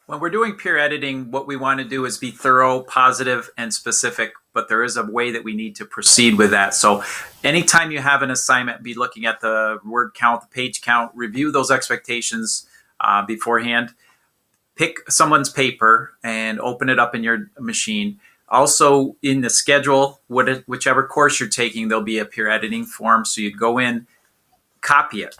When we're doing peer editing, what we want to do is be thorough, positive, and specific, but there is a way that we need to proceed with that. So anytime you have an assignment, be looking at the word count, the page count, review those expectations beforehand. Pick someone's paper and open it up in your machine. Also, in the schedule, whichever course you're taking, there'll be a peer editing form. So you go in, copy it.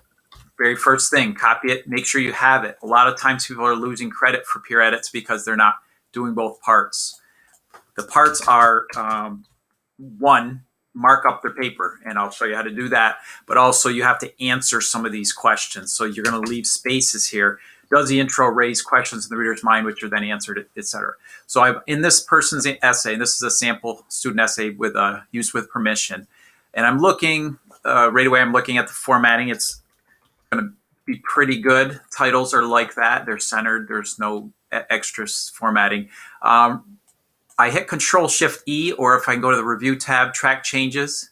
Very first thing, copy it, make sure you have it. A lot of times people are losing credit for peer edits because they're not doing both parts. The parts are one, mark up their paper, and I'll show you how to do that. But also you have to answer some of these questions. So you're going to leave spaces here. Does the intro raise questions in the reader's mind, which are then answered, etc.? So I've in this person's essay, and this is a sample student essay with use with permission, and I'm looking right away. I'm looking at the formatting. It's going to be pretty good. Titles are like that. They're centered. There's no extra formatting. I hit Control-Shift-E, or if I can go to the Review tab, Track Changes,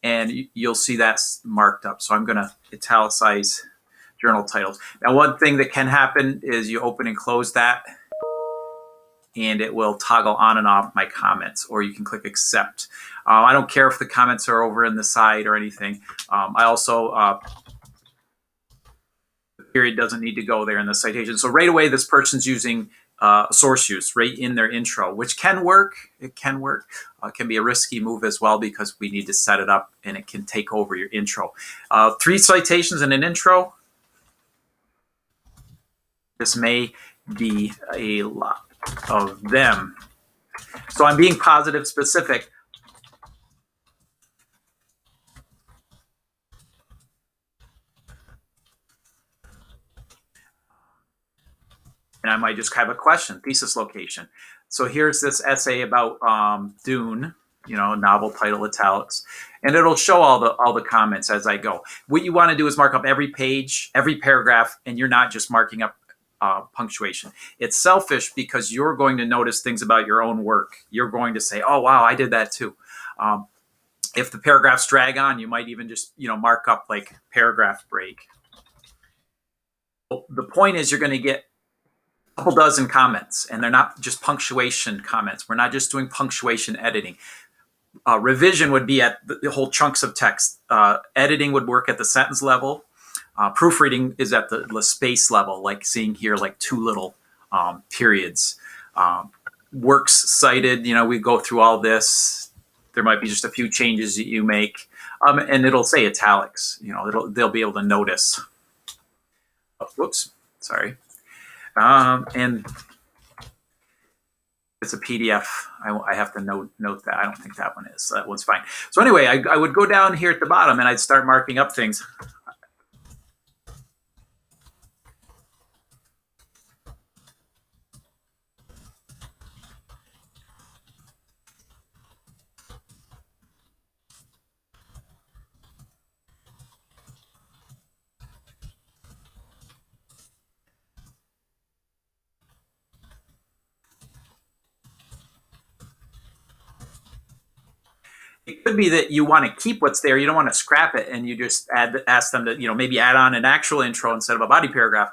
and you'll see that's marked up. So I'm going to italicize journal titles. Now, one thing that can happen is you open and close that, and it will toggle on and off my comments, or you can click Accept. I don't care if the comments are over in the side or anything. I also, the period doesn't need to go there in the citation. So right away, this person's using source use right in their intro, which can work. It can work. It can be a risky move as well because we need to set it up and it can take over your intro. 3 citations in an intro. This may be a lot of them. So I'm being positive, specific. And I might just have a question, thesis location. So here's this essay about Dune, novel title, italics, and it'll show all the comments as I go. What you want to do is mark up every page, every paragraph, and you're not just marking up punctuation. It's selfish because you're going to notice things about your own work. You're going to say, oh, wow, I did that too. If the paragraphs drag on, you might even just, mark up like paragraph break. The point is you're going to get a couple dozen comments, and they're not just punctuation comments. We're not just doing punctuation editing. Revision would be at the whole chunks of text. Editing would work at the sentence level. Proofreading is at the space level, like seeing here, like 2 little periods. Works cited, we go through all this. There might be just a few changes that you make, and it'll say italics. They'll be able to notice. Oh, whoops, sorry. And it's a PDF. I have to note that. I don't think that one is. That one's fine. So anyway, I would go down here at the bottom and I'd start marking up things. It could be that you want to keep what's there. You don't want to scrap it, and you just ask them to, maybe add on an actual intro instead of a body paragraph.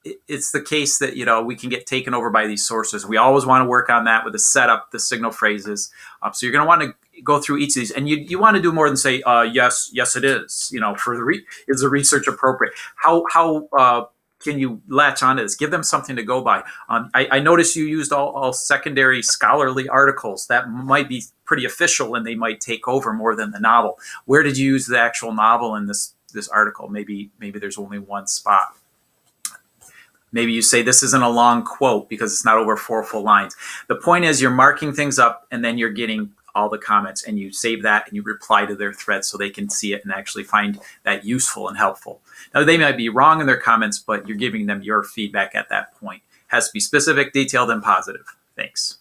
It's the case that, we can get taken over by these sources. We always want to work on that with the setup, the signal phrases. So you're going to want to go through each of these, and you want to do more than say, yes, it is. For is the research appropriate? How can you latch onto this? Give them something to go by. I noticed you used all secondary scholarly articles. That might be pretty official, and they might take over more than the novel. Where did you use the actual novel in this article? Maybe there's only one spot. Maybe you say this isn't a long quote because it's not over 4 full lines. The point is you're marking things up, and then you're getting all the comments, and you save that and you reply to their thread so they can see it and actually find that useful and helpful. Now, they might be wrong in their comments, but you're giving them your feedback at that point. It has to be specific, detailed, and positive. Thanks.